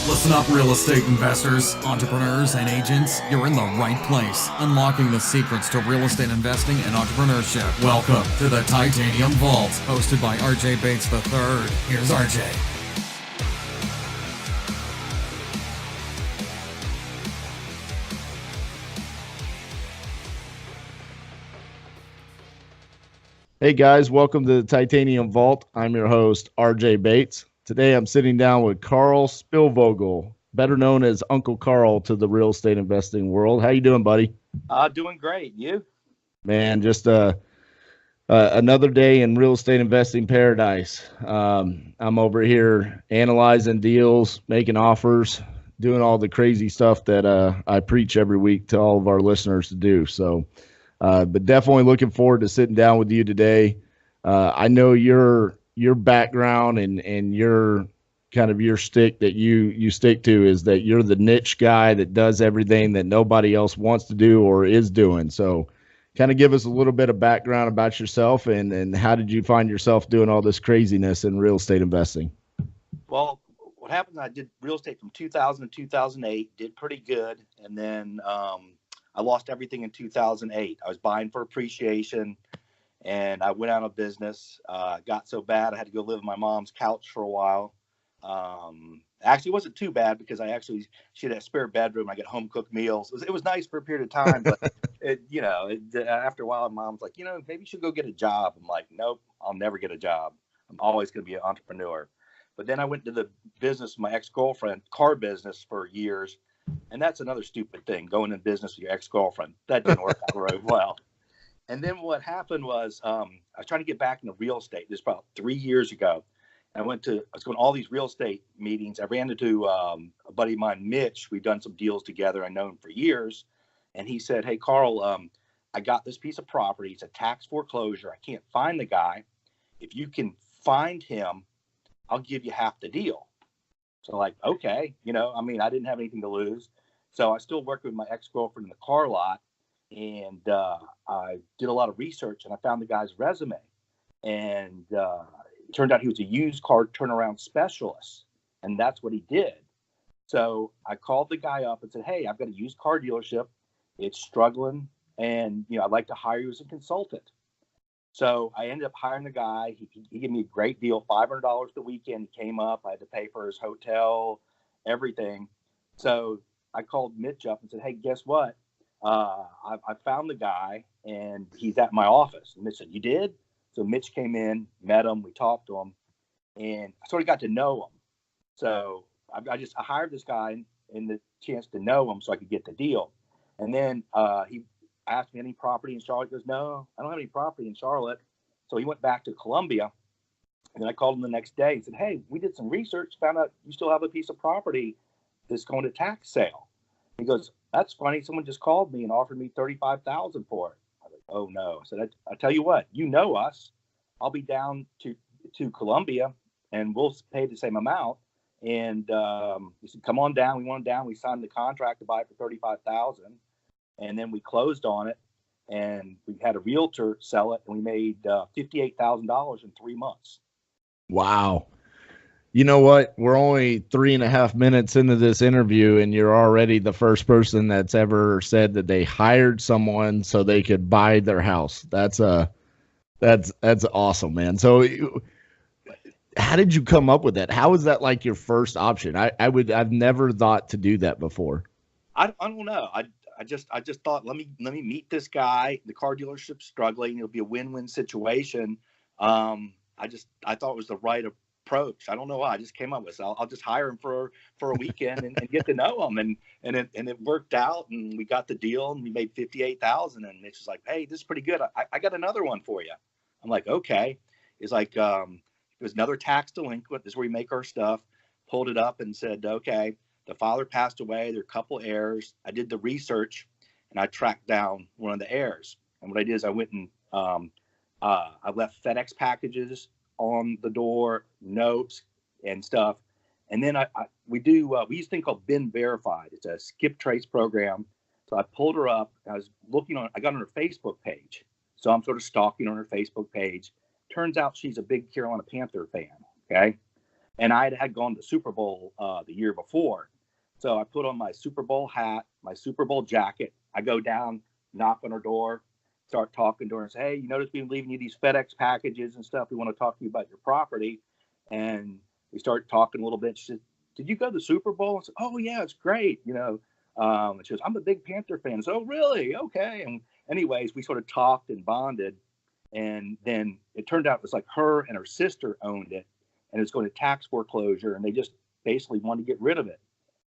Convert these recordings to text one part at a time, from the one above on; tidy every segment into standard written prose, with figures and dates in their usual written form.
Listen up, real estate investors, entrepreneurs, and agents. You're in the right place. Unlocking the secrets to real estate investing and entrepreneurship. Welcome to the Titanium Vault, hosted by RJ Bates III. Here's RJ. Hey guys, welcome to the Titanium Vault. I'm your host, RJ Bates. Today I'm sitting down with Karl Spielvogel, better known as Uncle Karl to the real estate investing world. How you doing, buddy? Doing great. You? Man, just another day in real estate investing paradise. I'm over here analyzing deals, making offers, doing all the crazy stuff that I preach every week to all of our listeners to do. So, but definitely looking forward to sitting down with you today. I know your background and your kind of your stick that you stick to is that you're the niche guy that does everything that nobody else wants to do or is doing. So kind of give us a little bit of background about yourself and how did you find yourself doing all this craziness in real estate investing? Well, what happened, I did real estate from 2000 to 2008, did pretty good. And then I lost everything in 2008. I was buying for appreciation. And I went out of business. Got so bad I had to go live on my mom's couch for a while. Actually, it wasn't too bad because she had a spare bedroom. I got home cooked meals. It was nice for a period of time, but after a while, Mom's like, maybe you should go get a job. I'm like, nope, I'll never get a job. I'm always going to be an entrepreneur. But then I went to the business, my ex-girlfriend, car business for years, and that's another stupid thing, going in business with your ex-girlfriend. That didn't work out very well. And then what happened was I was trying to get back into real estate. This was about 3 years ago. I was going to all these real estate meetings. I ran into a buddy of mine, Mitch. We've done some deals together. I know him for years. And he said, hey, Karl, I got this piece of property. It's a tax foreclosure. I can't find the guy. If you can find him, I'll give you half the deal. So like, okay, I didn't have anything to lose. So I still worked with my ex-girlfriend in the car lot. And I did a lot of research and I found the guy's resume. And it turned out he was a used car turnaround specialist. And that's what he did. So I called the guy up and said, hey, I've got a used car dealership. It's struggling. And, I'd like to hire you as a consultant. So I ended up hiring the guy. He gave me a great deal, $500 the weekend. He came up. I had to pay for his hotel, everything. So I called Mitch up and said, hey, guess what? I found the guy and he's at my office. And Mitch said, you did? So Mitch came in, met him, we talked to him, and I sort of got to know him. So I hired this guy and the chance to know him so I could get the deal. And then he asked me any property in Charlotte. He goes, no, I don't have any property in Charlotte. So he went back to Columbia. And then I called him the next day and said, hey, we did some research, found out you still have a piece of property that's going to tax sale. He goes, that's funny. Someone just called me and offered me $35,000 for it. I was like, oh no. I said, I tell you what, you know us. I'll be down to Columbia and we'll pay the same amount. And he said, come on down. We went down. We signed the contract to buy it for $35,000. And then we closed on it and we had a realtor sell it and we made $58,000 in 3 months. Wow. You know what? We're only 3.5 minutes into this interview, and you're already the first person that's ever said that they hired someone so they could buy their house. That's awesome, man. So, how did you come up with that? How is that like your first option? I've never thought to do that before. I don't know. I just thought let me meet this guy. The car dealership's struggling. It'll be a win-win situation. I thought it was the right approach. I don't know why. I just came up with it. I'll just hire him for a weekend and get to know him. And it worked out and we got the deal and we made $58,000 and it's just like, hey, this is pretty good. I got another one for you. I'm like, okay. It's like it was another tax delinquent. This is where we make our stuff. Pulled it up and said, okay, the father passed away. There are a couple heirs. I did the research and I tracked down one of the heirs. And what I did is I went and I left FedEx packages on the door, notes and stuff. And then we use a thing called Bin Verified. It's a skip trace program. So I pulled her up. I got on her Facebook page. So I'm sort of stalking on her Facebook page. Turns out she's a big Carolina Panther fan. Okay. And I had gone to Super Bowl the year before. So I put on my Super Bowl hat, my Super Bowl jacket. I go down, knock on her door, start talking to her and say, hey, you notice we've been leaving you these FedEx packages and stuff. We want to talk to you about your property. And we start talking a little bit. She said, did you go to the Super Bowl? I said, oh, yeah, it's great. You know, she goes, I'm a big Panther fan. So, oh, really? Okay. And anyways, we sort of talked and bonded. And then it turned out it was like her and her sister owned it. And it's going to tax foreclosure. And they just basically wanted to get rid of it.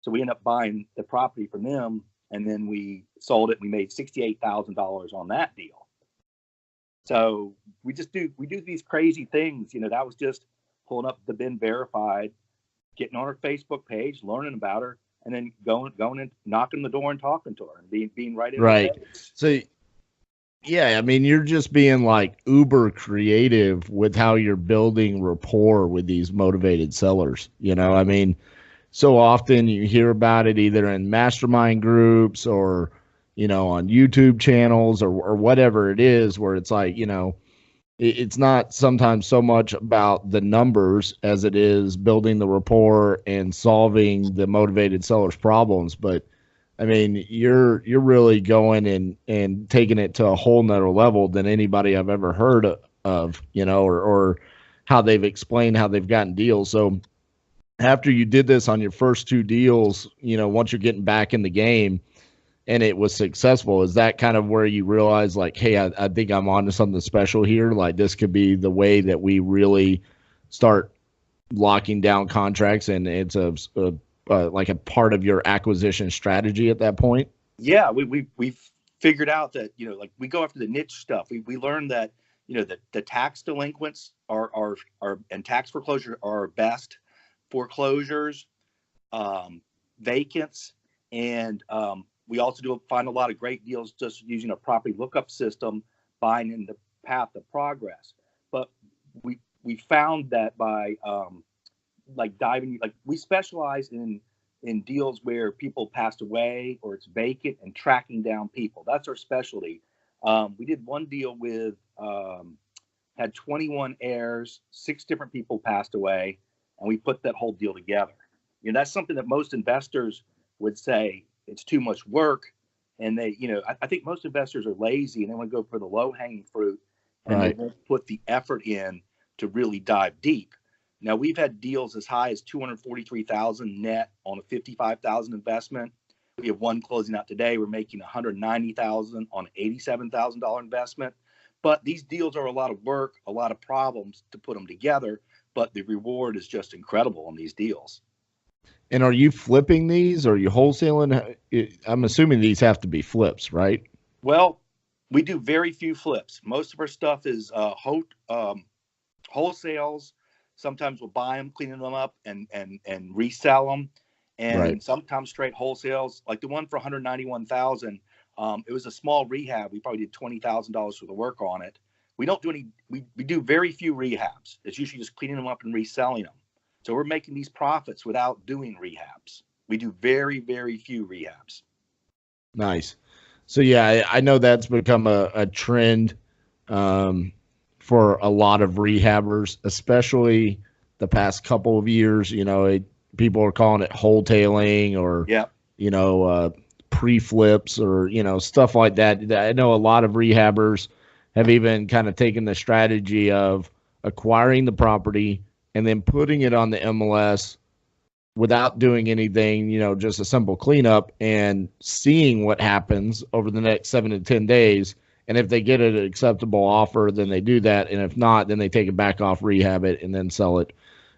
So we ended up buying the property from them. And then we sold it. We made $68,000 on that deal. So we do these crazy things. You know, that was just pulling up the Been Verified, getting on her Facebook page, learning about her, and then going and knocking on the door and talking to her and being right in right. her face. So, yeah, I mean, you're just being like uber creative with how you're building rapport with these motivated sellers. You know, I mean, so often you hear about it either in mastermind groups or, you know, on YouTube channels or whatever it is, where it's like, you know, it's not sometimes so much about the numbers as it is building the rapport and solving the motivated seller's problems. But I mean, you're really going and taking it to a whole nother level than anybody I've ever heard of, you know, or how they've explained how they've gotten deals. So after you did this on your first two deals, you know, once you're getting back in the game and it was successful, is that kind of where you realize like, hey, I think I'm on to something special here. Like this could be the way that we really start locking down contracts, and it's like a part of your acquisition strategy at that point? Yeah, we've figured out that, you know, like we go after the niche stuff. We learned that, you know, the tax delinquents are and tax foreclosure are our best foreclosures, vacants, and we also find a lot of great deals just using a property lookup system, buying in the path of progress. But we found that by like diving, like we specialize in deals where people passed away or it's vacant and tracking down people. That's our specialty. We did one deal with had 21 heirs, 6 different people passed away, and we put that whole deal together. You know, that's something that most investors would say it's too much work. And they, you know, I think most investors are lazy and they want to go for the low hanging fruit, and right. They won't put the effort in to really dive deep. Now we've had deals as high as 243,000 net on a 55,000 investment. We have one closing out today. We're making 190,000 on an $87,000 investment. But these deals are a lot of work, a lot of problems to put them together. But the reward is just incredible on these deals. And are you flipping these? Or are you wholesaling? I'm assuming these have to be flips, right? Well, we do very few flips. Most of our stuff is wholesales. Sometimes we'll buy them, clean them up, and resell them. And right. Sometimes straight wholesales, like the one for 191,000. It was a small rehab. We probably did $20,000 worth of work on it. We don't do any. We do very few rehabs. It's usually just cleaning them up and reselling them. So we're making these profits without doing rehabs. We do very, very few rehabs. Nice. So yeah, I know that's become a trend for a lot of rehabbers, especially the past couple of years. You know, people are calling it wholetailing or, you know, pre-flips or, you know, stuff like that. I know a lot of rehabbers have even kind of taken the strategy of acquiring the property and then putting it on the MLS without doing anything, you know, just a simple cleanup and seeing what happens over the next 7 to 10 days. And if they get an acceptable offer, then they do that. And if not, then they take it back off, rehab it, and then sell it.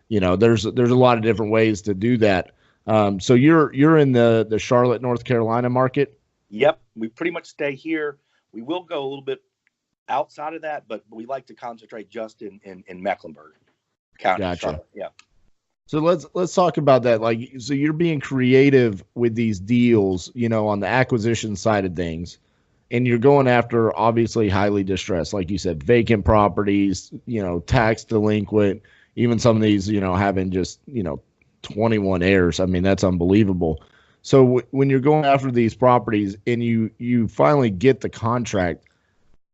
You know, there's a lot of different ways to do that. So you're in the Charlotte, North Carolina market? Yep. We pretty much stay here. We will go a little bit outside of that, but we like to concentrate just in Mecklenburg County. Gotcha. Charlotte. Yeah. So let's talk about that. Like, so you're being creative with these deals, you know, on the acquisition side of things, and you're going after obviously highly distressed, like you said, vacant properties, you know, tax delinquent, even some of these, you know, having just, you know, 21 heirs. I mean, that's unbelievable. So when you're going after these properties and you finally get the contract,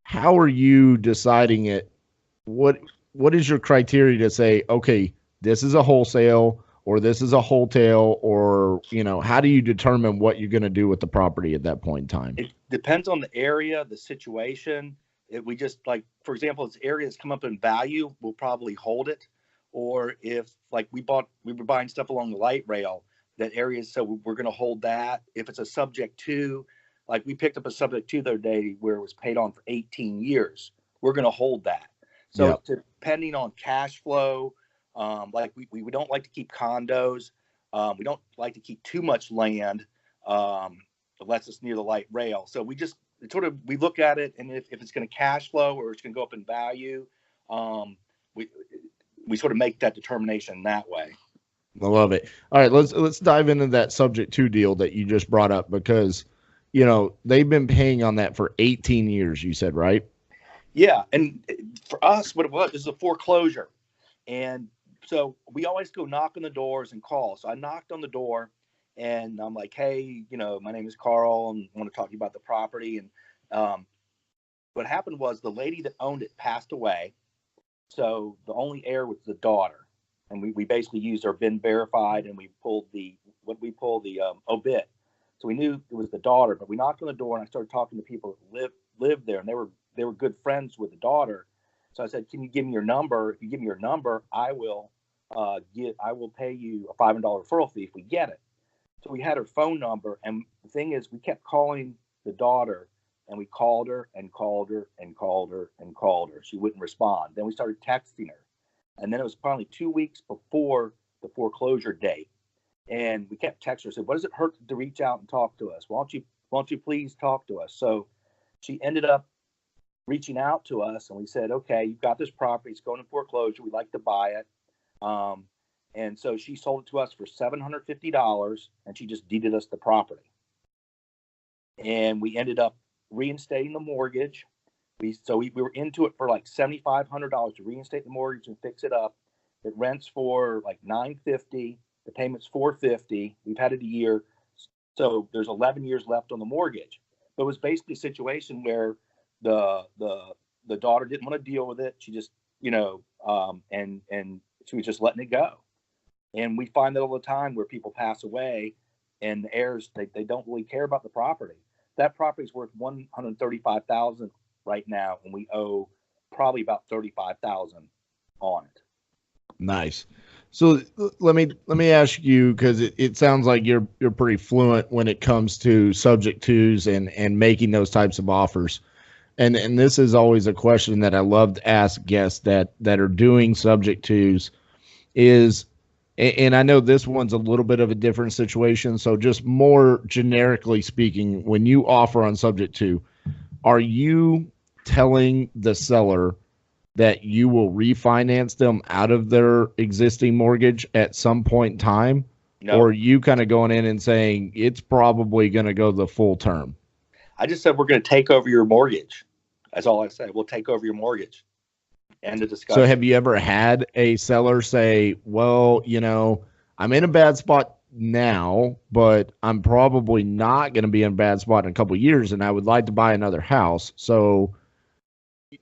how are you deciding it? What is your criteria to say, okay, this is a wholesale or this is a wholesale, or, you know, how do you determine what you're going to do with the property at that point in time? It depends on the area, the situation. We just, like, for example, if it's area that's come up in value, we'll probably hold it. Or if, like, we were buying stuff along the light rail, that area, so we're going to hold that. If it's a subject to, like, we picked up a subject to the other day where it was paid on for 18 years, we're going to hold that. So Yep. depending on cash flow, like we don't like to keep condos. We don't like to keep too much land unless it's near the light rail. So we just we look at it, and if it's going to cash flow or it's going to go up in value, we sort of make that determination that way. I love it. All right, let's dive into that subject to deal that you just brought up, because, you know, they've been paying on that for 18 years, you said, right? Yeah, and for us, what it was is a foreclosure. And so we always go knock on the doors and call. So I knocked on the door, and I'm like, hey, you know, my name is Karl, and I want to talk to you about the property. And what happened was the lady that owned it passed away. So the only heir was the daughter. And we basically used our BIN verified, and we pulled the obit. So we knew it was the daughter, but we knocked on the door, and I started talking to people that lived there, and they were good friends with the daughter. So I said, can you give me your number? If you give me your number, I will pay you a $500 referral fee if we get it. So we had her phone number, and the thing is, we kept calling the daughter, and we called her and called her and called her and called her. She wouldn't respond. Then we started texting her. And then it was probably 2 weeks before the foreclosure date. And we kept texting her, said, what does it hurt to reach out and talk to us? Why don't you please talk to us? So she ended up reaching out to us, and we said, okay, you've got this property. It's going in foreclosure. We'd like to buy it. And so she sold it to us for $750, and she just deeded us the property. And we ended up reinstating the mortgage. We were into it for like $7,500 to reinstate the mortgage and fix it up. It rents for like $950. The payment's $450. We've had it a year, so there's 11 years left on the mortgage. But it was basically a situation where the daughter didn't want to deal with it. She just, you know, and she was just letting it go. And we find that all the time where people pass away, and the heirs they don't really care about the property. That property is worth $135,000 right now, and we owe probably about $35,000 on it. Nice. So let me ask you, because it sounds like you're pretty fluent when it comes to subject tos and making those types of offers. And this is always a question that I love to ask guests that are doing subject tos is, and I know this one's a little bit of a different situation. So just more generically speaking, when you offer on subject to, are you telling the seller that you will refinance them out of their existing mortgage at some point in time? No. Or are you kind of going in and saying it's probably going to go the full term? I just said, we're going to take over your mortgage. That's all I said. We'll take over your mortgage. End of discussion. So have you ever had a seller say, well, you know, I'm in a bad spot now, but I'm probably not going to be in a bad spot in a couple of years, and I would like to buy another house. So,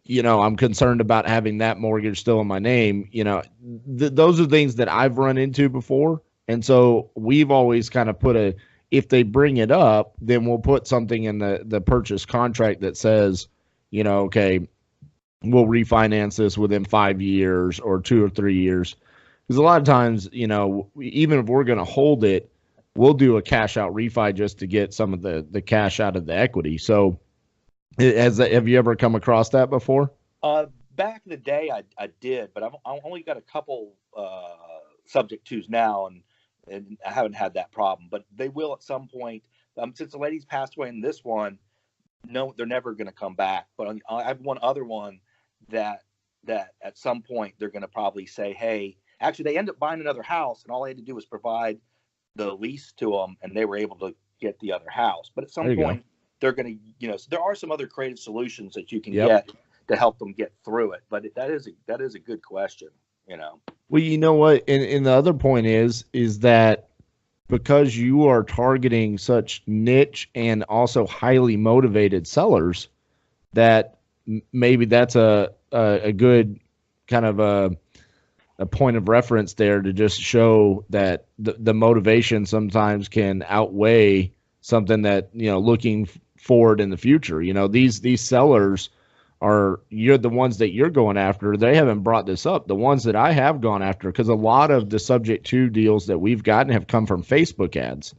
you know, I'm concerned about having that mortgage still in my name. You know, those are things that I've run into before. And so we've always kind of put if they bring it up, then we'll put something in the purchase contract that says, you know, okay, we'll refinance this within 5 years or 2 or 3 years. Because a lot of times, you know, even if we're going to hold it, we'll do a cash out refi just to get some of the cash out of the equity. So have you ever come across that before? Back in the day, I did, but I've only got a couple subject twos now, and I haven't had that problem. But they will at some point. Since the lady's passed away in this one, no, they're never going to come back. But I have one other one that at some point they're going to probably say, hey, actually they end up buying another house, and all they had to do was provide the lease to them, and they were able to get the other house. But at some point they're going to, you know, so there are some other creative solutions that you can get to help them get through it. But that is a good question, you know. Well, you know what, and the other point is that because you are targeting such niche and also highly motivated sellers, that maybe that's a good kind of a point of reference there to just show that the motivation sometimes can outweigh something that, looking forward in the future. These sellers you're the ones that you're going after. They haven't brought this up. The ones that I have gone after, because a lot of the subject to deals that we've gotten have come from Facebook ads.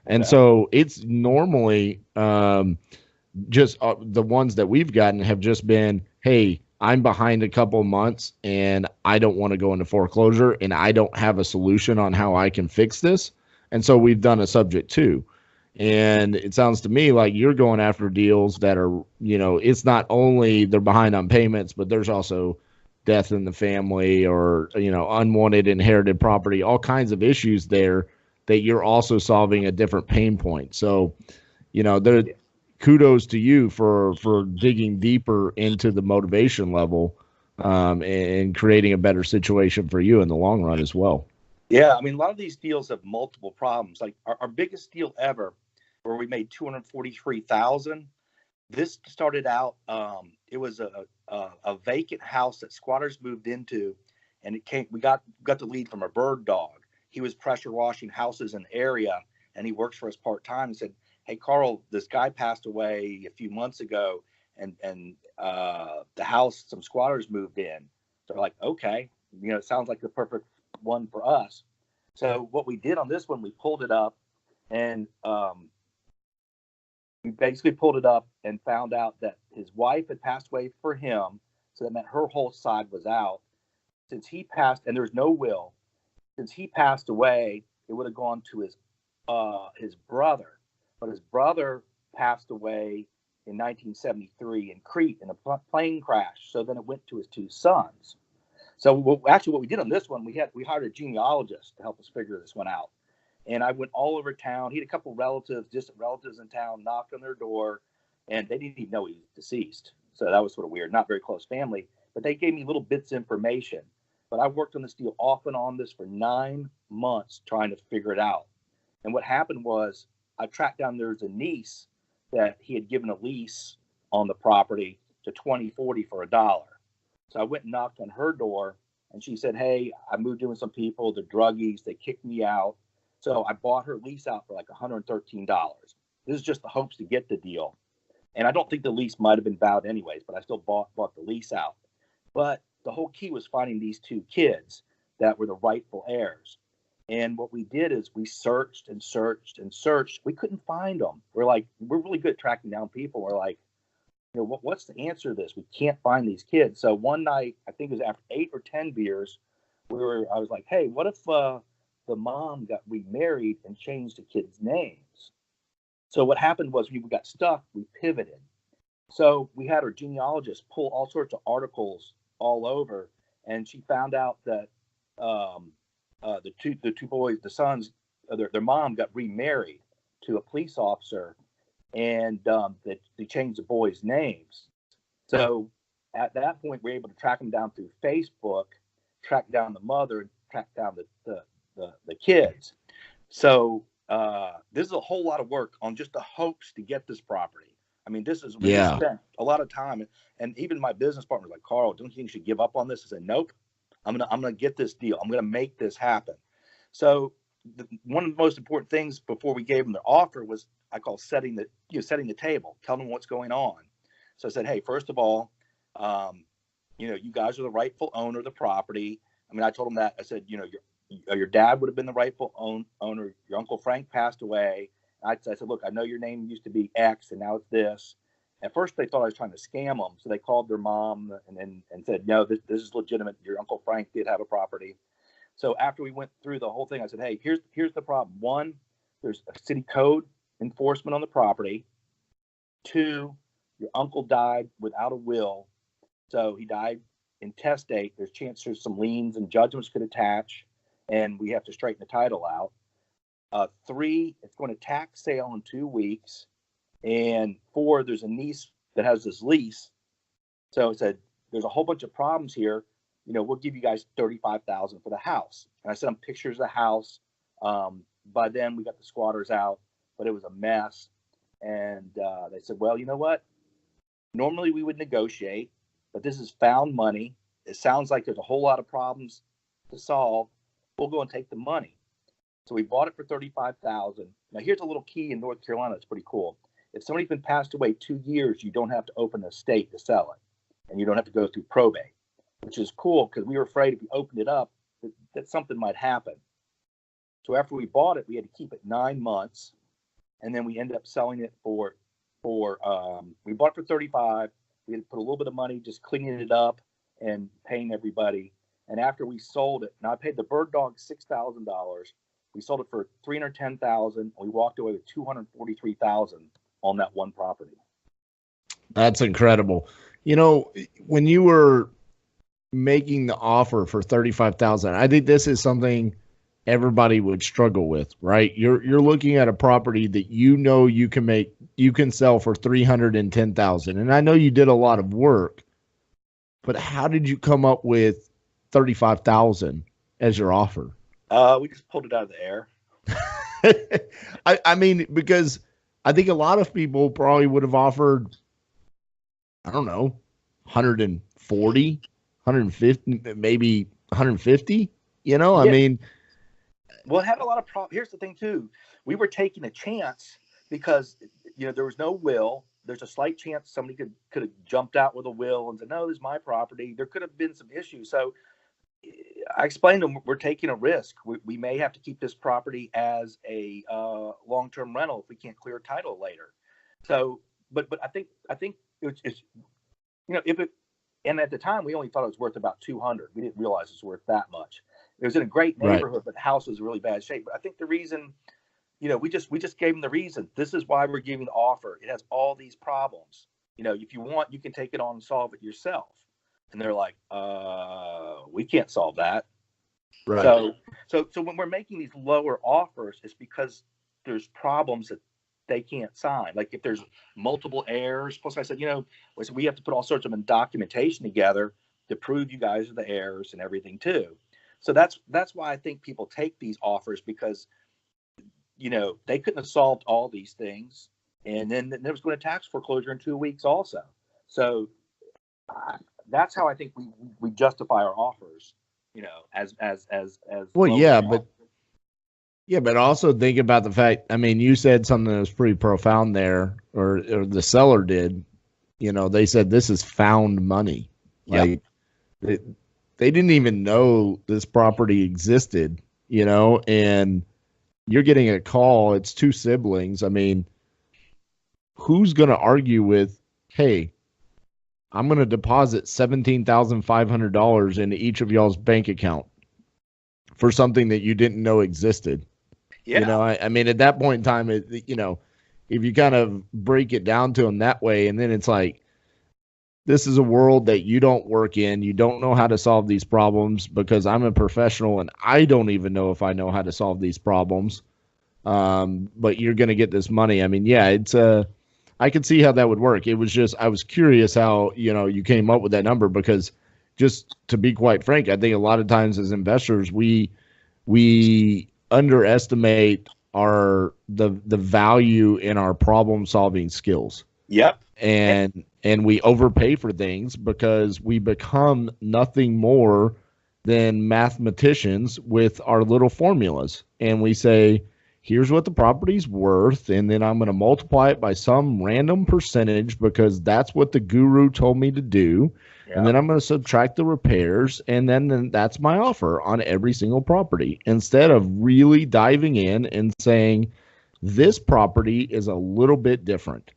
And so it's normally just the ones that we've gotten have just been, hey, I'm behind a couple of months and I don't want to go into foreclosure and I don't have a solution on how I can fix this. And so we've done a subject to. And it sounds to me like you're going after deals that are, it's not only they're behind on payments, but there's also death in the family or, unwanted inherited property, all kinds of issues there that you're also solving a different pain point. So, there, kudos to you for digging deeper into the motivation level and creating a better situation for you in the long run as well. Yeah, I mean, a lot of these deals have multiple problems. Like our biggest deal ever, where we made $243,000. This started out. It was a vacant house that squatters moved into, and it came. We got the lead from a bird dog. He was pressure washing houses in the area, and he works for us part time. And said, "Hey, Karl, this guy passed away a few months ago, and the house, some squatters moved in." So we're like, okay, it sounds like the perfect one for us. So what we did on this one, we pulled it up, and we basically pulled it up and found out that his wife had passed away for him. So that meant her whole side was out. Since he passed, and there was no will, since he passed away, it would have gone to his brother. But his brother passed away in 1973 in Crete in a plane crash. So then it went to his two sons. So what we did on this one, we hired a genealogist to help us figure this one out. And I went all over town. He had a couple distant relatives in town, knocked on their door, and they didn't even know he was deceased. So that was sort of weird, not very close family, but they gave me little bits of information. But I worked on this deal off and on this for 9 months trying to figure it out. And what happened was I tracked down, there's a niece that he had given a lease on the property to 2040 for $1. So I went and knocked on her door, and she said, "Hey, I moved in with some people, they're druggies, they kicked me out." So I bought her lease out for like $113. This is just the hopes to get the deal. And I don't think the lease might have been valid anyways, but I still bought the lease out. But the whole key was finding these two kids that were the rightful heirs. And what we did is we searched and searched and searched. We couldn't find them. We're really good at tracking down people. We're like, what's the answer to this? We can't find these kids. So one night, I think it was after 8 or 10 beers, I was like, hey, what if the mom got remarried and changed the kids' names? So what happened was we got stuck, we pivoted. So we had our genealogist pull all sorts of articles all over, and she found out that the two boys, the sons, their mom got remarried to a police officer, and they changed the boys' names. So at that point, we were able to track them down through Facebook, track down the mother, and track down the kids. So this is a whole lot of work on just the hopes to get this property. I mean, we spent a lot of time, and even my business partner was like, "Karl, don't you think you should give up on this?" I said, "Nope, I'm gonna get this deal. I'm gonna make this happen." So one of the most important things before we gave them the offer was I call setting the table, telling them what's going on. So I said, "Hey, first of all, you guys are the rightful owner of the property." I mean, I told them that. I said, your dad would have been the rightful owner. Your Uncle Frank passed away. I said, "Look, I know your name used to be X and now it's this." At first, they thought I was trying to scam them. So they called their mom and said, "No, this is legitimate. Your Uncle Frank did have a property." So after we went through the whole thing, I said, "Hey, here's the problem. One, there's a city code enforcement on the property. Two, your uncle died without a will. So he died intestate. There's chances some liens and judgments could attach, and we have to straighten the title out. Three, it's going to tax sale in 2 weeks. And 4, there's a niece that has this lease." So I said, "There's a whole bunch of problems here. We'll give you guys $35,000 for the house." And I sent them pictures of the house. By then we got the squatters out, but it was a mess. And they said, "Well, you know what? Normally we would negotiate, but this is found money. It sounds like there's a whole lot of problems to solve, we'll go and take the money. So we bought it for $35,000. Now here's a little key in North Carolina that's pretty cool. If somebody's been passed away 2 years, you don't have to open an estate to sell it, and you don't have to go through probate, which is cool because we were afraid if we opened it up that something might happen. So after we bought it, we had to keep it 9 months, and then we ended up selling it for we bought it for 35. We had to put a little bit of money just cleaning it up and paying everybody. And after we sold it, now I paid the bird dog $6,000. We sold it for $310,000, and we walked away with $243,000 on that one property. That's incredible. You know, when you were making the offer for $35,000, I think this is something everybody would struggle with, right? You're looking at a property that you can sell for $310,000, and I know you did a lot of work, but how did you come up with $35,000 as your offer? We just pulled it out of the air. I mean, because I think a lot of people probably would have offered, I don't know, 140, 150, maybe 150. You know, Yeah. I mean, Well, it had a lot of problems. Here's the thing, too. We were taking a chance because, there was no will. There's a slight chance somebody could have jumped out with a will and said, no, this is my property. There could have been some issues. So I explained to them, we're taking a risk. We may have to keep this property as a long-term rental if we can't clear title later. So, but I think it's if it, and at the time we only thought it was worth about 200. We didn't realize it's worth that much. It was in a great neighborhood, right, but the house was in really bad shape. But I think the reason, we just gave them the reason. This is why we're giving the offer. It has all these problems. If you want, you can take it on and solve it yourself. And they're like, we can't solve that. right. So when we're making these lower offers, it's because there's problems that they can't sign. Like if there's multiple heirs, plus I said, we have to put all sorts of documentation together to prove you guys are the heirs and everything too. So that's why I think people take these offers, because, they couldn't have solved all these things. And then there was going to tax foreclosure in 2 weeks also. So that's how I think we justify our offers, as well, yeah, but also think about the fact, I mean, you said something that was pretty profound there, or the seller did. They said this is found money. Yep. Like they didn't even know this property existed, and you're getting a call. It's two siblings. I mean, who's going to argue with, hey, I'm going to deposit $17,500 into each of y'all's bank account for something that you didn't know existed? Yeah. I mean, at that point in time, if you kind of break it down to them that way, and then it's like, this is a world that you don't work in. You don't know how to solve these problems because I'm a professional and I don't even know if I know how to solve these problems. But you're going to get this money. I mean, yeah, I could see how that would work. It was just, I was curious how, you came up with that number, because just to be quite frank, I think a lot of times as investors, we underestimate the value in our problem solving skills. Yep. And we overpay for things because we become nothing more than mathematicians with our little formulas. And we say, here's what the property's worth, and then I'm going to multiply it by some random percentage because that's what the guru told me to do. Yeah. And then I'm going to subtract the repairs, and then that's my offer on every single property, instead of really diving in and saying, this property is a little bit different.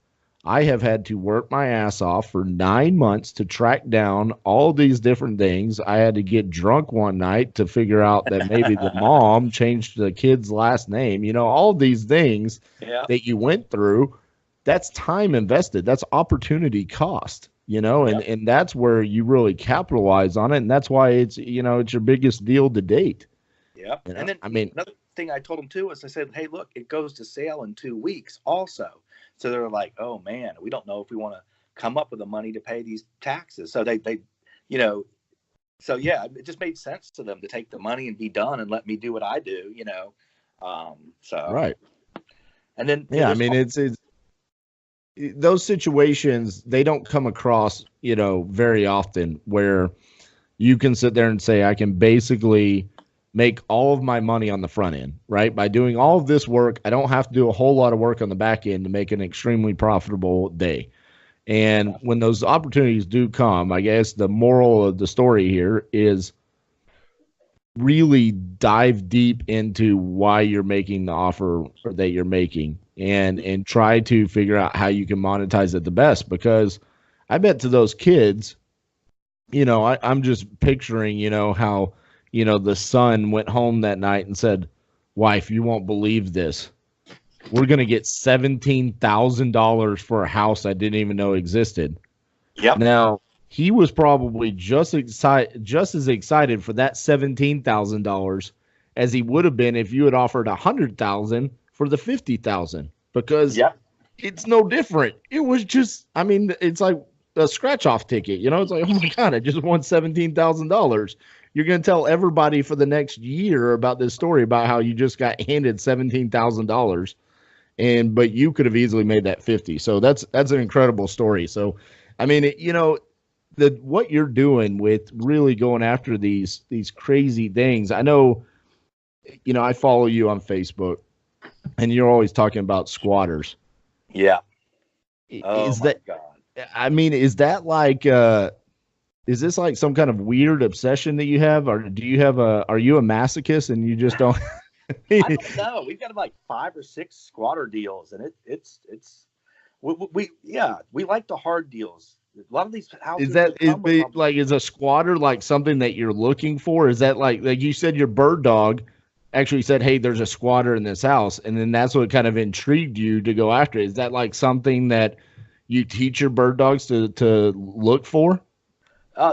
I have had to work my ass off for 9 months to track down all these different things. I had to get drunk one night to figure out that maybe the mom changed the kid's last name. All these things that you went through, that's time invested. That's opportunity cost, and that's where you really capitalize on it. And that's why it's your biggest deal to date. Yeah. And then another thing I told them too was I said, hey, look, it goes to sale in 2 weeks also. So they're like, oh man, we don't know if we want to come up with the money to pay these taxes. So they so yeah, it just made sense to them to take the money and be done and let me do what I do, so. Right. And then, yeah, I mean, it's those situations, they don't come across, very often where, you can sit there and say, I can basically make all of my money on the front end, right? By doing all of this work, I don't have to do a whole lot of work on the back end to make an extremely profitable day. And when those opportunities do come, I guess the moral of the story here is really dive deep into why you're making the offer that you're making, and try to figure out how you can monetize it the best. Because I bet to those kids, I'm just picturing, how, the son went home that night and said, wife, you won't believe this. We're going to get $17,000 for a house I didn't even know existed. Yep. Now, he was probably just as excited for that $17,000 as he would have been if you had offered $100,000 for the $50,000, because it's no different. It was just, it's like a scratch off ticket. It's like, oh my God, I just won $17,000. You're going to tell everybody for the next year about this story about how you just got handed $17,000, but you could have easily made that 50. So that's an incredible story. So, what you're doing with really going after these crazy things. I know, I follow you on Facebook, and you're always talking about squatters. Yeah. Is that like, is this like some kind of weird obsession that you have, or are you a masochist and you just don't? I don't know. We've got like 5 or 6 squatter deals, and we like the hard deals. A lot of these houses. Is a squatter like something that you're looking for? Is that like you said, your bird dog actually said, hey, there's a squatter in this house, and then that's what kind of intrigued you to go after it? Is that like something that you teach your bird dogs to look for?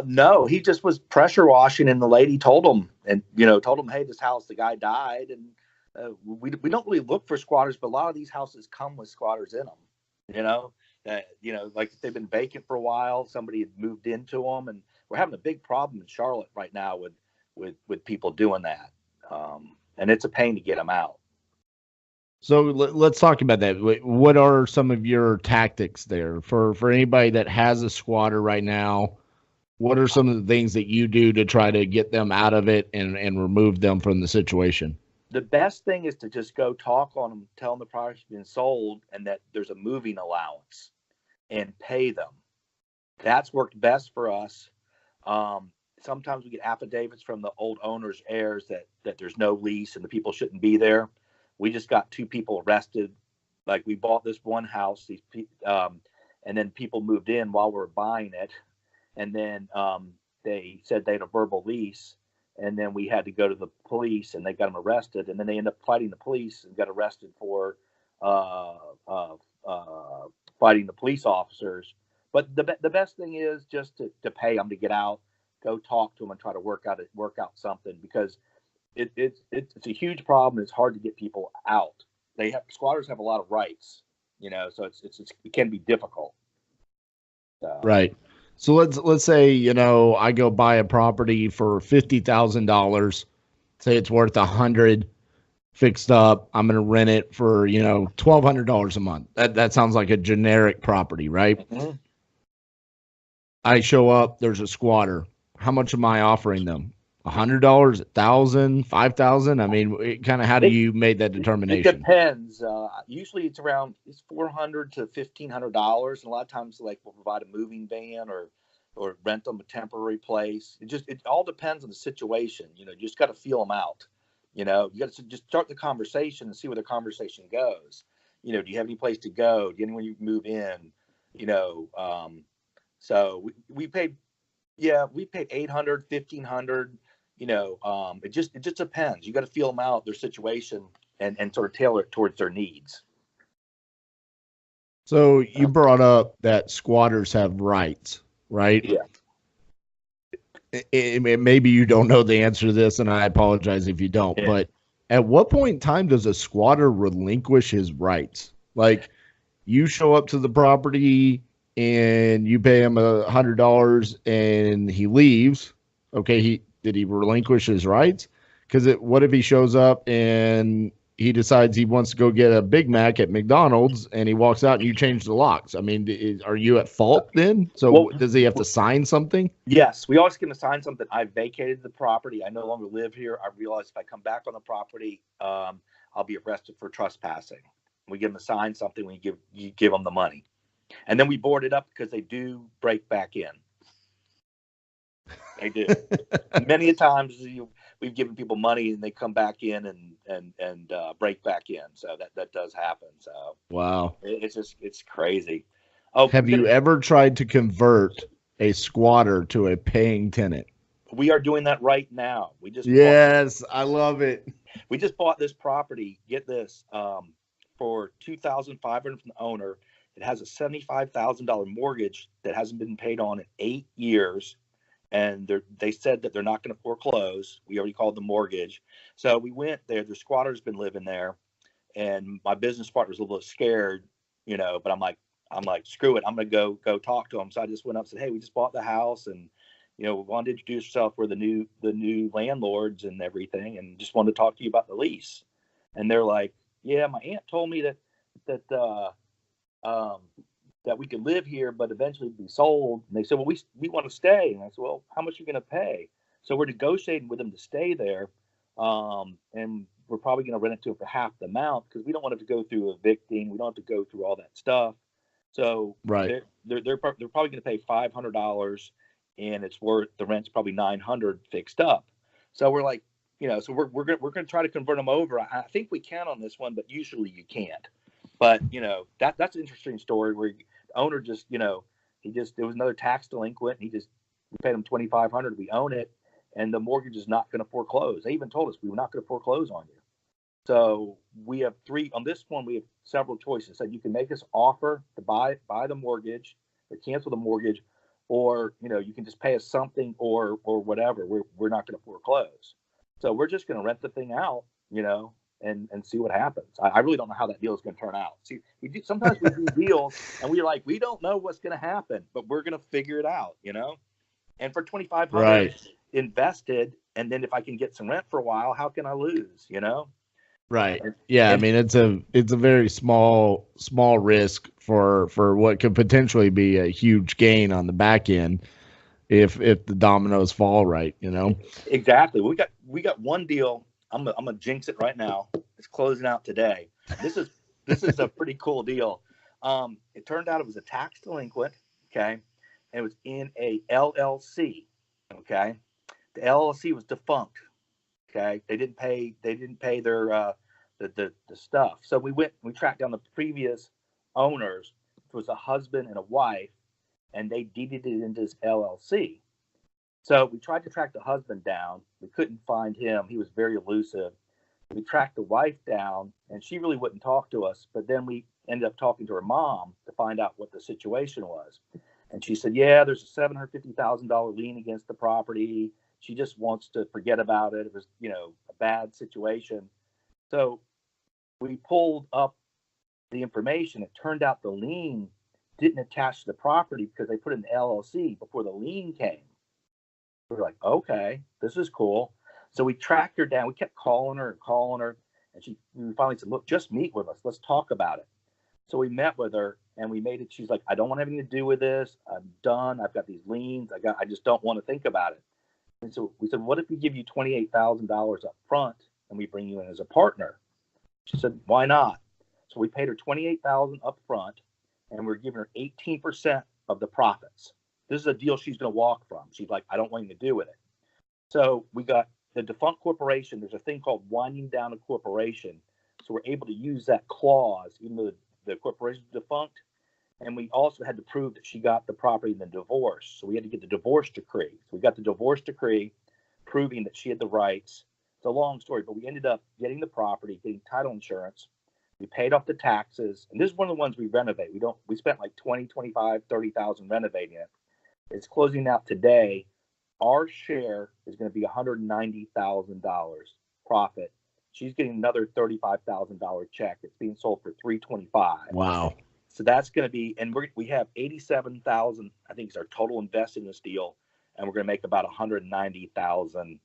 No, he just was pressure washing, and the lady told him, hey, this house, the guy died, and we don't really look for squatters, but a lot of these houses come with squatters in them. Like if they've been vacant for a while, somebody had moved into them, and we're having a big problem in Charlotte right now with people doing that, and it's a pain to get them out. So let's talk about that. What are some of your tactics there for anybody that has a squatter right now? What are some of the things that you do to try to get them out of it and remove them from the situation? The best thing is to just go talk on them, tell them the product's been sold and that there's a moving allowance, and pay them. That's worked best for us. Sometimes we get affidavits from the old owner's heirs that there's no lease and the people shouldn't be there. We just got 2 people arrested. Like, we bought this one house, and then people moved in while we were buying it. And then they said they had a verbal lease, and then we had to go to the police, and they got them arrested. And then they ended up fighting the police and got arrested for fighting the police officers. But the best thing is just to pay them to get out, go talk to them, and try to work out something, because it's a huge problem. It's hard to get people out. Squatters have a lot of rights, so it can be difficult. Right. So let's say, I go buy a property for $50,000, say it's worth $100 fixed up. I'm going to rent it for, $1,200 a month. That sounds like a generic property, right? Mm-hmm. I show up, there's a squatter. How much am I offering them? $100, $1,000, $5,000? How do you make that determination? It depends. Usually it's $400 to $1,500. And a lot of times, like, we'll provide a moving van or rent them a temporary place. It all depends on the situation. You just got to feel them out. You got to just start the conversation and see where the conversation goes. Do you have any place to go? Do you know when you move in? So we paid $800, $1,500. It just depends. You got to feel them out, their situation, and sort of tailor it towards their needs. So you brought up that squatters have rights, right? Yeah. Maybe you don't know the answer to this, and I apologize if you don't. Yeah. But at what point in time does a squatter relinquish his rights? Like, you show up to the property and you pay him $100 and he leaves. Okay, did he relinquish his rights? Because what if he shows up and he decides he wants to go get a Big Mac at McDonald's, and he walks out and you change the locks. I mean, are you at fault then? So Well, does he have to sign something? yes, we always give him to sign something. I vacated the property. I no longer live here. I realize if I come back on the property, I'll be arrested for trespassing. We give them to sign something when you give them the money, and then we board it up because they do break back in. They do. Many a times we've given people money and they come back in and break back in. So that does happen. So Wow, it's crazy. Oh, have you ever tried to convert a squatter to a paying tenant? We are doing that right now. I love it. We just bought this property. Get this, for $2,500 from the owner. It has a $75,000 mortgage that hasn't been paid on in 8 years. And they said that they're not going to foreclose. We already called the mortgage. So we went there. The squatter's been living there. And my business partner's a little scared, but I'm like, screw it. I'm going to go talk to him. So I just went up and said, hey, we just bought the house. And, we wanted to introduce yourself. We're the new landlords and everything. And just wanted to talk to you about the lease. And they're like, yeah, my aunt told me that we could live here, but eventually be sold. And they said, well, we want to stay. And I said, well, how much are you going to pay? So we're negotiating with them to stay there. And we're probably going to rent it to them for half the amount because we don't want it to go through evicting. We don't have to go through all that stuff. So right. they're probably going to pay $500 and it's worth, the rent's probably $900 fixed up. So we're like, so we're going to try to convert them over. I think we can on this one, but usually you can't. But, that's an interesting story where the owner just, there was another tax delinquent. We paid him $2,500. We own it. And the mortgage is not going to foreclose. They even told us we were not going to foreclose on you. So we have on this one, we have several choices. So you can make us offer to buy the mortgage or cancel the mortgage, or, you can just pay us something or whatever. We're not going to foreclose. So we're just going to rent the thing out, and see what happens. I really don't know how that deal is going to turn out. See, sometimes we do deals and we're like, we don't know what's going to happen, but we're going to figure it out, And for $2,500 right. invested, and then if I can get some rent for a while, how can I lose? Right. Yeah. I mean, it's a very small risk for what could potentially be a huge gain on the back end if the dominoes fall right. Exactly. We got one deal. I'm gonna jinx it right now. It's closing out today. This is a pretty cool deal. It turned out it was a tax delinquent. Okay, and it was in a LLC. Okay, the LLC was defunct. Okay, they didn't pay their the stuff. So we tracked down the previous owners. It was a husband and a wife, and they deeded it into this LLC. So we tried to track the husband down. We couldn't find him. He was very elusive. We tracked the wife down, and she really wouldn't talk to us. But then we ended up talking to her mom to find out what the situation was. And she said, yeah, there's a $750,000 lien against the property. She just wants to forget about it. It was, a bad situation. So we pulled up the information. It turned out the lien didn't attach to the property because they put it in the LLC before the lien came. We were like, okay, this is cool. So we tracked her down. We kept calling her. And we finally said, look, just meet with us. Let's talk about it. So we met with her and we made it. She's like, I don't want anything to do with this. I'm done. I've got these liens. I just don't want to think about it. And so we said, what if we give you $28,000 up front and we bring you in as a partner? She said, why not? So we paid her $28,000 up front and we're giving her 18% of the profits. This is a deal she's going to walk from. She's like, I don't want anything to do with it. So we got the defunct corporation. There's a thing called winding down a corporation. So we're able to use that clause, even though the corporation is defunct. And we also had to prove that she got the property in the divorce. So we had to get the divorce decree. So we got the divorce decree proving that she had the rights. It's a long story, but we ended up getting the property, getting title insurance. We paid off the taxes. And this is one of the ones we renovate. We spent like 20, 25, 30,000 renovating it. It's closing out today. Our share is going to be $190,000 profit. She's getting another $35,000 check. It's being sold for $325,000. Wow. So that's going to be, and we have $87,000. I think is our total invested in this deal, and we're going to make about $190,000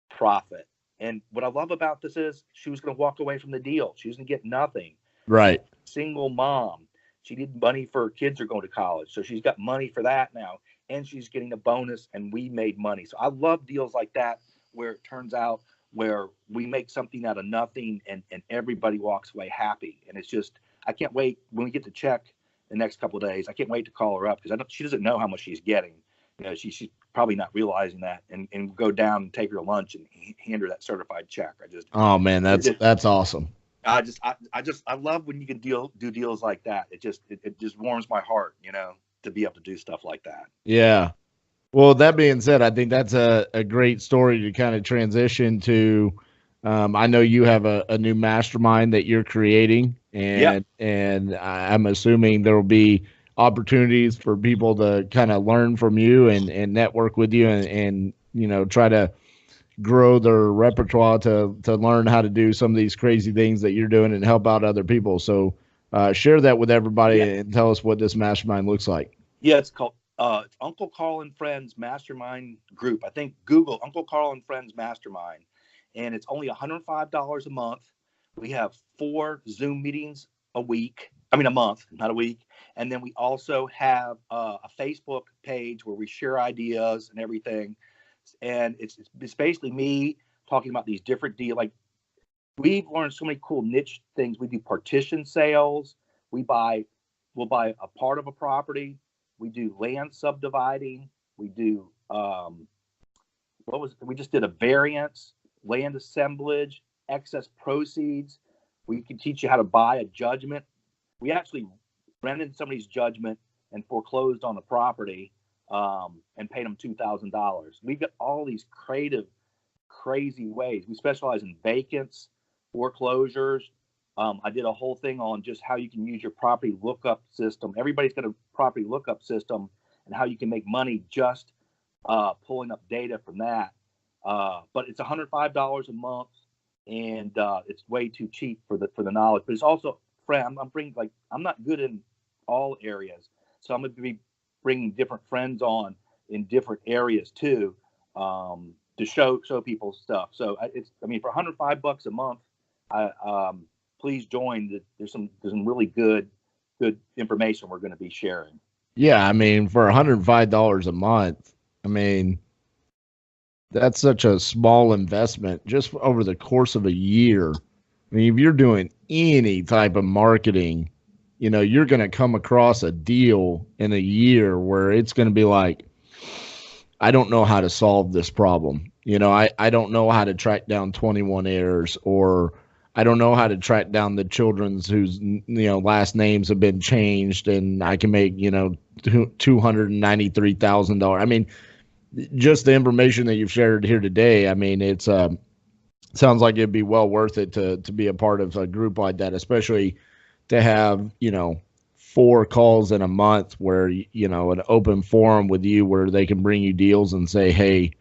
profit And what I love about this is she was going to walk away from the deal. She was going to get nothing. Right. Single mom. She needed money for her kids are going to college. So she's got money for that now. And she's getting a bonus, and we made money. So I love deals like that where it turns out where we make something out of nothing and everybody walks away happy. And it's just, I can't wait when we get the check the next couple of days. I can't wait to call her up because she doesn't know how much she's getting. You know, she's probably not realizing that, and go down and take her to lunch and hand her that certified check. Oh man, that's awesome. I love when you can do deals like that. It just warms my heart, you know, to be able to do stuff like that. Yeah. Well, that being said, I think that's a great story to kind of transition to. I know you have a new mastermind that you're creating, and I'm assuming there will be opportunities for people to kind of learn from you and network with you and you know, try to grow their repertoire to learn how to do some of these crazy things that you're doing and help out other people. So share that with everybody and tell us what this mastermind looks like. Yeah, it's called it's Uncle Karl and Friends Mastermind Group. I think Google Uncle Karl and Friends Mastermind, and it's only $105 a month. We have 4 Zoom meetings a month, not a week. And then we also have a Facebook page where we share ideas and everything. And it's basically me talking about these different deals. Like, we've learned so many cool niche things. We do partition sales. We'll buy a part of a property. We do land subdividing. We do we just did a variance, land assemblage, excess proceeds. We can teach you how to buy a judgment. We actually rented somebody's judgment and foreclosed on the property and paid them $2,000. We've got all these creative, crazy ways. We specialize in vacants, foreclosures. I did a whole thing on just how you can use your property lookup system. Everybody's got a property lookup system and how you can make money just pulling up data from that. But it's $105 a month, and it's way too cheap for the knowledge. But it's also, friend, I'm not good in all areas, so I'm going to be bringing different friends on in different areas too, to show people stuff. So for $105 a month, please join. There's some really good information we're going to be sharing. Yeah, I mean, for $105 a month, I mean, that's such a small investment just over the course of a year. I mean, if you're doing any type of marketing, you know, you're going to come across a deal in a year where it's going to be like, I don't know how to solve this problem. You know, I don't know how to track down 21 heirs, or I don't know how to track down the children's whose, you know, last names have been changed and I can make, you know, $293,000. I mean, just the information that you've shared here today, I mean, it's sounds like it'd be well worth it to be a part of a group like that, especially to have, you know, 4 calls in a month where, you know, an open forum with you where they can bring you deals and say, hey,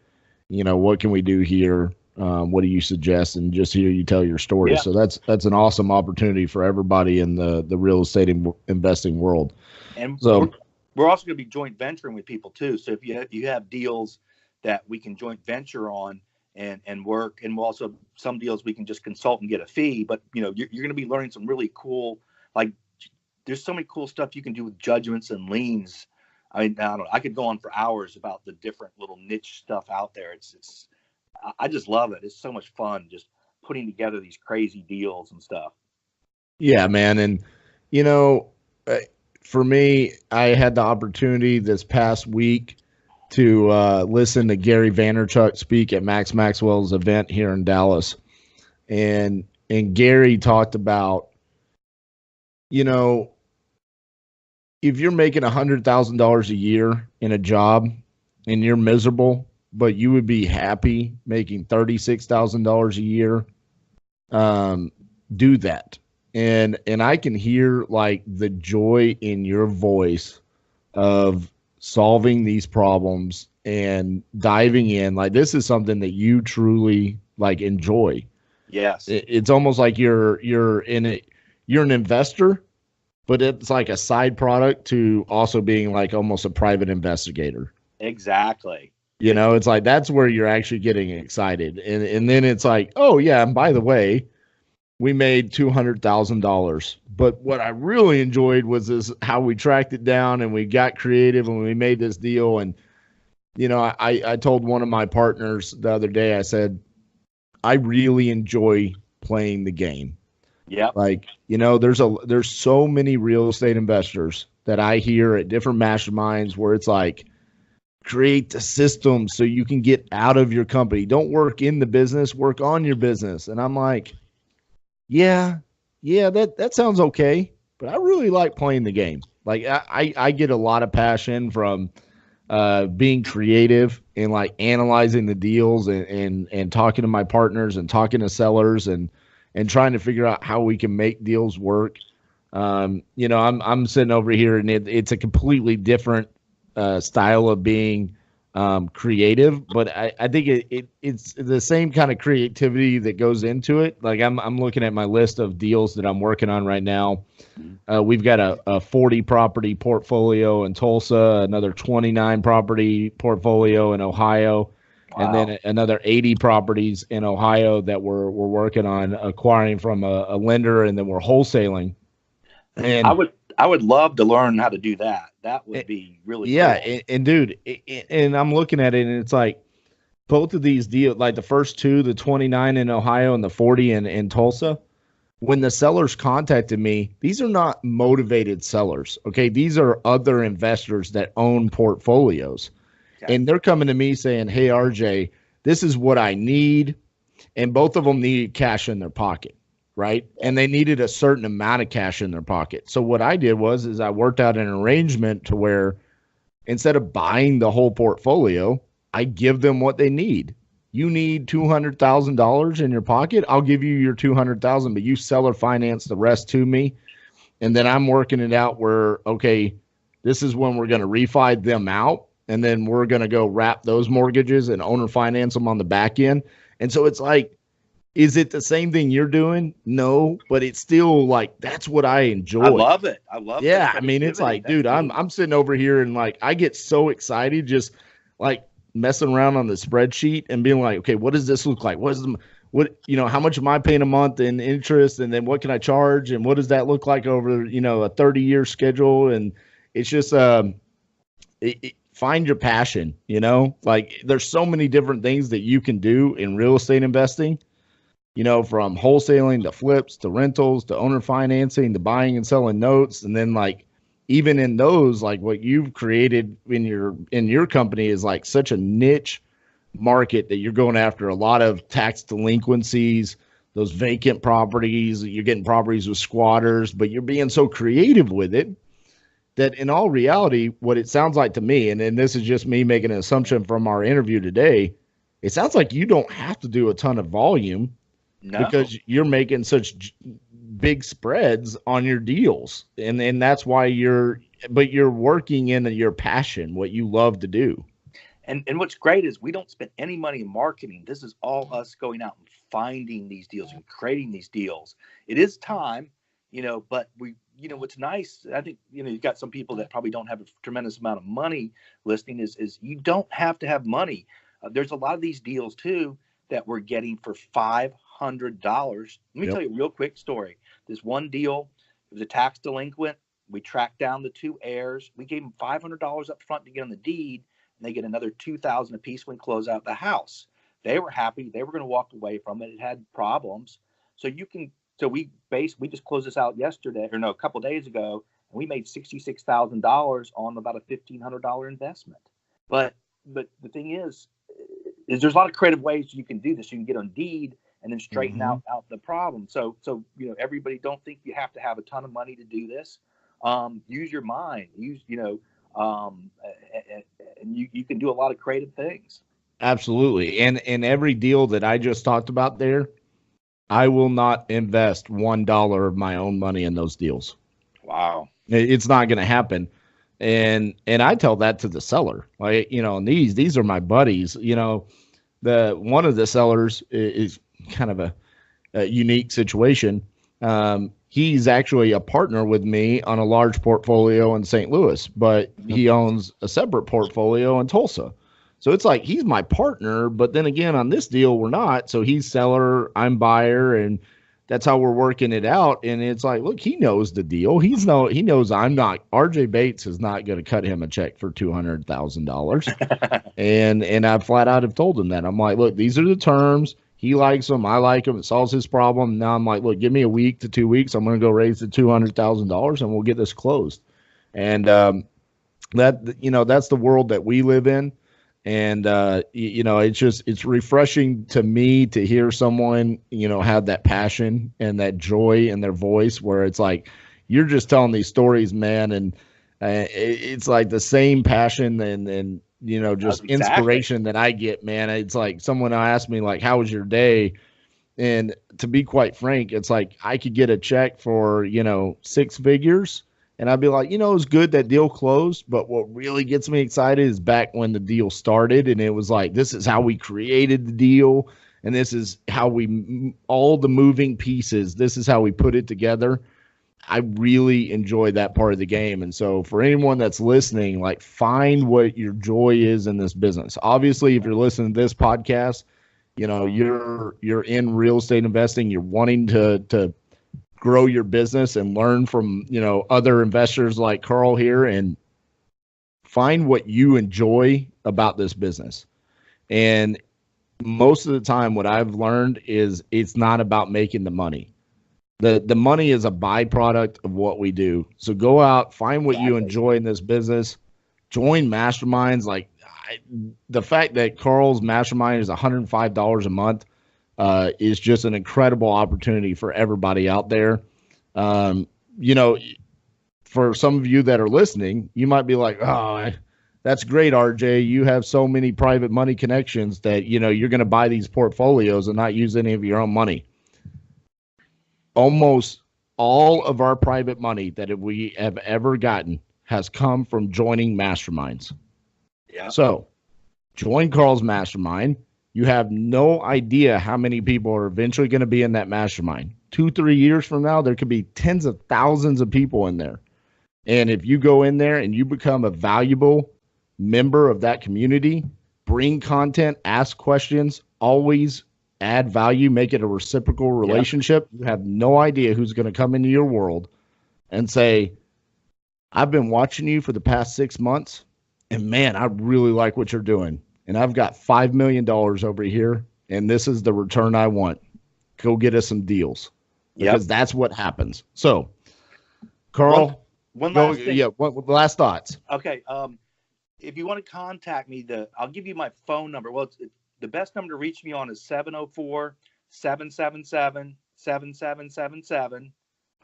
you know, what can we do here? What do you suggest? And just hear you tell your story. Yeah. So that's an awesome opportunity for everybody in the real estate investing world. And so we're also going to be joint venturing with people too. So if you have deals that we can joint venture on and work, and we'll also, some deals we can just consult and get a fee, but you know, you're going to be learning some really cool, like, there's so many cool stuff you can do with judgments and liens. I mean, I don't know, I could go on for hours about the different little niche stuff out there. I just love it. It's so much fun just putting together these crazy deals and stuff. Yeah, man. And, you know, for me, I had the opportunity this past week to listen to Gary Vaynerchuk speak at Max Maxwell's event here in Dallas. And Gary talked about, you know, if you're making $100,000 a year in a job and you're miserable, but you would be happy making $36,000 a year, do that. And I can hear like the joy in your voice of solving these problems and diving in. Like, this is something that you truly like enjoy. Yes. It's almost like you're in it. You're an investor, but it's like a side product to also being like almost a private investigator. Exactly. You know, it's like that's where you're actually getting excited. And then it's like, oh yeah, and by the way, we made $200,000. But what I really enjoyed was this how we tracked it down and we got creative and we made this deal. And you know, I told one of my partners the other day, I said, I really enjoy playing the game. Yeah. Like, you know, there's so many real estate investors that I hear at different masterminds where it's like, create the system so you can get out of your company. Don't work in the business, work on your business. And I'm like, yeah, that sounds okay. But I really like playing the game. Like I get a lot of passion from being creative and like analyzing the deals and talking to my partners and talking to sellers and trying to figure out how we can make deals work. You know, I'm sitting over here and it's a completely different style of being creative, but I think it's the same kind of creativity that goes into it. Like I'm looking at my list of deals that I'm working on right now. We've got a 40 property portfolio in Tulsa, another 29 property portfolio in Ohio, and then another 80 properties in Ohio that we're working on acquiring from a lender, and then we're wholesaling. And I would love to learn how to do that. That would be really cool. And dude, and I'm looking at it and it's like both of these deals, like the first two, the 29 in Ohio and the 40 in Tulsa, when the sellers contacted me, these are not motivated sellers. Okay. These are other investors that own portfolios. Okay. And they're coming to me saying, hey, RJ, this is what I need. And both of them need cash in their pocket. Right. And they needed a certain amount of cash in their pocket. So what I did was I worked out an arrangement to where instead of buying the whole portfolio, I give them what they need. You need $200,000 in your pocket. I'll give you your $200,000, but you seller finance the rest to me. And then I'm working it out where, okay, this is when we're going to refi them out. And then we're going to go wrap those mortgages and owner finance them on the back end. And so it's like, is it the same thing you're doing? No, but it's still like, that's what I enjoy. I love it. I love it. Yeah. I mean, it's like, dude, I'm sitting over here and like, I get so excited just like messing around on the spreadsheet and being like, okay, what does this look like? How much am I paying a month in interest? And then what can I charge? And what does that look like over, a 30-year schedule? And it's just, find your passion, like there's so many different things that you can do in real estate investing. From wholesaling to flips to rentals to owner financing to buying and selling notes. And then like, even in those, like what you've created in your company is like such a niche market that you're going after a lot of tax delinquencies, those vacant properties, you're getting properties with squatters, but you're being so creative with it that in all reality, what it sounds like to me, and this is just me making an assumption from our interview today, it sounds like you don't have to do a ton of volume. No. Because you're making such big spreads on your deals. And that's why you're working in your passion, what you love to do. And what's great is we don't spend any money in marketing. This is all us going out and finding these deals and creating these deals. It is time, but what's nice, I think, you've got some people that probably don't have a tremendous amount of money listing is you don't have to have money. There's a lot of these deals too that we're getting for $500. Let me tell you a real quick story. This one deal, it was a tax delinquent. We tracked down the two heirs. We gave them $500 up front to get on the deed, and they get another $2,000 a piece when we close out the house. They were happy. They were going to walk away from it. It had problems. So we just closed this out a couple of days ago, and we made $66,000 on about a $1,500 investment. But the thing is there's a lot of creative ways you can do this. You can get on deed and then straighten out the problem. So everybody, don't think you have to have a ton of money to do this. Use your mind. And you can do a lot of creative things. Absolutely. And in every deal that I just talked about there, I will not invest $1 of my own money in those deals. Wow. It's not going to happen. And I tell that to the seller, like, and these are my buddies, the one of the sellers is kind of a unique situation. He's actually a partner with me on a large portfolio in St. Louis, but he owns a separate portfolio in Tulsa. So it's like he's my partner, but then again, on this deal, we're not. So he's seller, I'm buyer, and that's how we're working it out. And it's like, look, he knows the deal. He knows I'm not. RJ Bates is not going to cut him a check for $200,000. and I flat out have told him that. I'm like, look, these are the terms. He likes them. I like them. It solves his problem. Now I'm like, look, give me a week to 2 weeks. I'm going to go raise the $200,000 and we'll get this closed. And that's the world that we live in. And, it's refreshing to me to hear someone, have that passion and that joy in their voice where it's like, you're just telling these stories, man. And it's like the same passion and just inspiration that I get, man. It's like someone asked me, like, how was your day? And to be quite frank, it's like I could get a check for, 6 figures. And I'd be like, it was good that deal closed. But what really gets me excited is back when the deal started. And it was like, this is how we created the deal. And this is how all the moving pieces, this is how we put it together. I really enjoy that part of the game. And so for anyone that's listening, like, find what your joy is in this business. Obviously, if you're listening to this podcast, you're in real estate investing, you're wanting to grow your business and learn from, other investors like Karl here, and find what you enjoy about this business. And most of the time what I've learned is it's not about making the money. The money is a byproduct of what we do. So go out, find what you enjoy in this business, join masterminds. Like the fact that Karl's mastermind is $105 a month is just an incredible opportunity for everybody out there. For some of you that are listening, you might be like, oh, that's great, RJ. You have so many private money connections that, you're going to buy these portfolios and not use any of your own money. Almost all of our private money that we have ever gotten has come from joining masterminds. Yeah. So join Karl's mastermind. You have no idea how many people are eventually going to be in that mastermind. 2-3 years from now, there could be tens of thousands of people in there. And if you go in there and you become a valuable member of that community, bring content, ask questions, always add value, make it a reciprocal relationship, you have no idea who's going to come into your world and say, I've been watching you for the past 6 months, and man, I really like what you're doing. And I've got $5 million over here, and this is the return I want. Go get us some deals. Because that's what happens. So, Karl, one last thing. Last thoughts. Okay. If you want to contact me, I'll give you my phone number. Well, the best number to reach me on is 704-777-7777.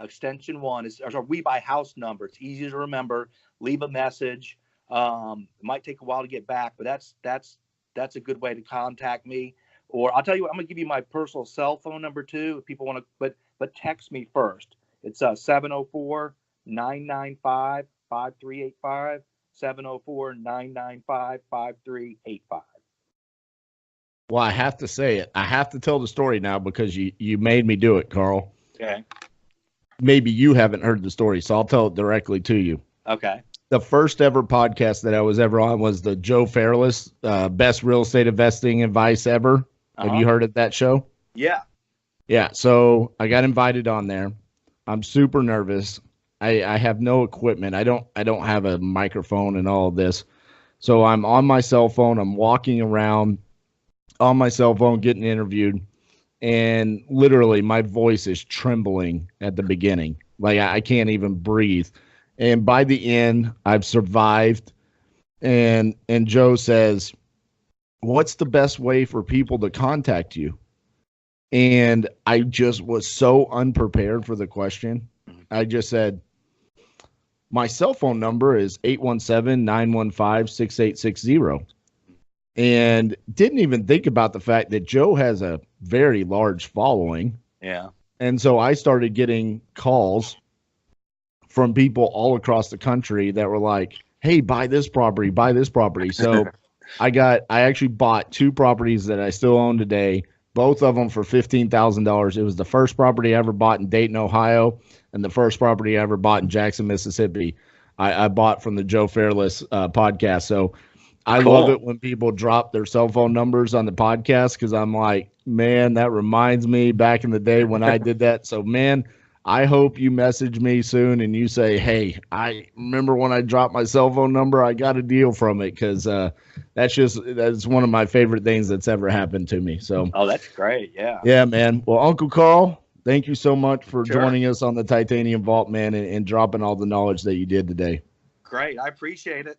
Extension 1 is our We Buy House number. It's easy to remember. Leave a message. It might take a while to get back, but that's a good way to contact me. Or I'll tell you what, I'm gonna give you my personal cell phone number too, if people want to, but text me first. It's 704-995-5385, 704-995-5385. Well, I have to say it. I have to tell the story now because you made me do it, Karl. Okay. Maybe you haven't heard the story, so I'll tell it directly to you. Okay. The first ever podcast that I was ever on was the Joe Fairless, best real estate investing advice ever. Have you heard of that show? Yeah. Yeah. So I got invited on there. I'm super nervous. I have no equipment. I don't have a microphone and all of this. So I'm on my cell phone. I'm walking around on my cell phone getting interviewed. And literally my voice is trembling at the beginning. Like I can't even breathe. And by the end, I've survived. And Joe says, what's the best way for people to contact you? And I just was so unprepared for the question. I just said, my cell phone number is 817-915-6860. And didn't even think about the fact that Joe has a very large following. Yeah. And so I started getting calls from people all across the country that were like, hey, buy this property, buy this property. So I actually bought 2 properties that I still own today, both of them for $15,000. It was the first property I ever bought in Dayton, Ohio, and the first property I ever bought in Jackson, Mississippi. I bought from the Joe Fairless podcast. So I Cool. love it when people drop their cell phone numbers on the podcast because I'm like, man, that reminds me back in the day when I did that. So, man, I hope you message me soon and you say, hey, I remember when I dropped my cell phone number, I got a deal from it because that's one of my favorite things that's ever happened to me. So, Oh, that's great. Yeah. yeah, man. Well, Uncle Karl, thank you so much for Sure. joining us on the Titanium Vault, man, and dropping all the knowledge that you did today. Great. I appreciate it.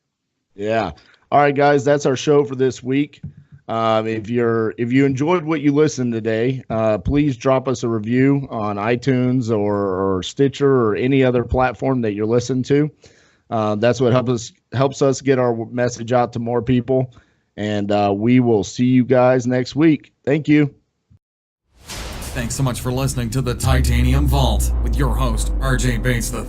Yeah. All right, guys, that's our show for this week. If you enjoyed what you listened today, please drop us a review on iTunes or Stitcher or any other platform that you're listening to. That's what helps us get our message out to more people. And we will see you guys next week. Thank you. Thanks so much for listening to the Titanium Vault with your host, RJ Bates III.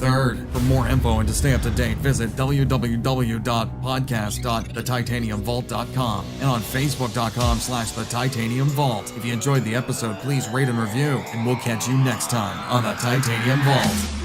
For more info and to stay up to date, visit www.podcast.thetitaniumvault.com and on facebook.com/The Titanium Vault. If you enjoyed the episode, please rate and review, and we'll catch you next time on the Titanium Vault.